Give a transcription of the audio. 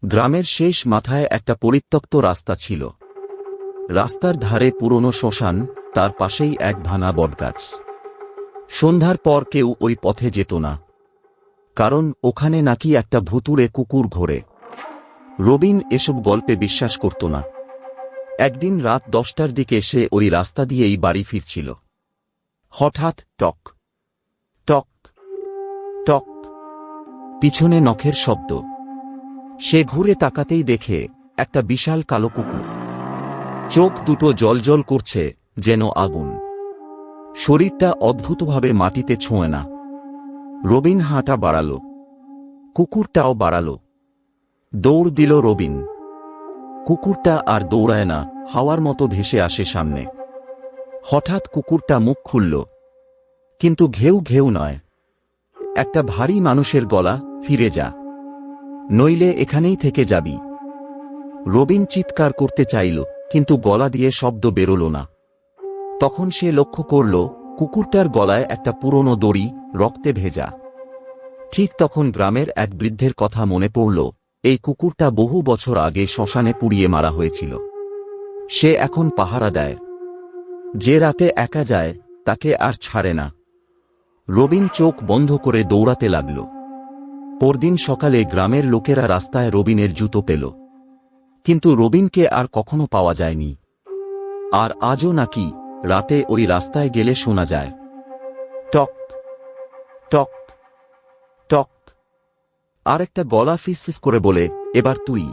গ্রামের শেষ মাথায় একটা পরিত্যক্ত রাস্তা ছিল। রাস্তার ধারে পুরনো শ্মশান, তার পাশেই এক ভাঙা বটগাছ। সন্ধ্যার পর কেউ ওই পথে যেত না, কারণ ওখানে নাকি একটা ভুতুড়ে কুকুর ঘোরে। রবিন এসব গল্পে বিশ্বাস করত না। একদিন রাত 10টার দিকে সে ওই রাস্তা দিয়েই বাড়ি ফিরছিল। হঠাৎ টক টক টক পিছনে নখের শব্দ। সে ঘুরে তাকাতেই দেখে একটা বিশাল কালো কুকুর। চোখ দুটো জ্বলজ্বল করছে, যেন আগুন। শরীরটা অদ্ভুতভাবে মাটিতে ছোঁয় না। রবিন হাঁটা বাড়াল, কুকুরটাও বাড়াল। দৌড় দিল রবিন। কুকুরটা আর দৌড়ায় না, হাওয়ার মতো ভেসে আসে সামনে। হঠাৎ কুকুরটা মুখ খুলল, কিন্তু ঘেউ ঘেউ নয়, একটা ভারী মানুষের গলা। ফিরে যা, নইলে এখানেই থেকে যাবি। রবিন চিৎকার করতে চাইল, কিন্তু গলা দিয়ে শব্দ বেরোল না। তখন সে লক্ষ্য করল কুকুরটার গলায় একটা পুরনো দড়ি, রক্তে ভেজা। ঠিক তখন গ্রামের এক বৃদ্ধের কথা মনে পড়ল। এই কুকুরটা বহু বছর আগে শ্মশানে পুড়িয়ে মারা হয়েছিল। সে এখন পাহারা দেয়। যে রাতে একা যায় তাকে আর ছাড়ে না। রবিন চোখ বন্ধ করে দৌড়াতে লাগল। পরদিন সকালে গ্রামের লোকেরা রাস্তায় রবিনের জুতো পেল, কিন্তু রবিনকে আর কখনো পাওয়া যায়নি। আর আজও নাকি রাতে ওই রাস্তায় গেলে শোনা যায় টক টক টক। আর একটা গলা ফিসফিস করে বলে, এবার তুই।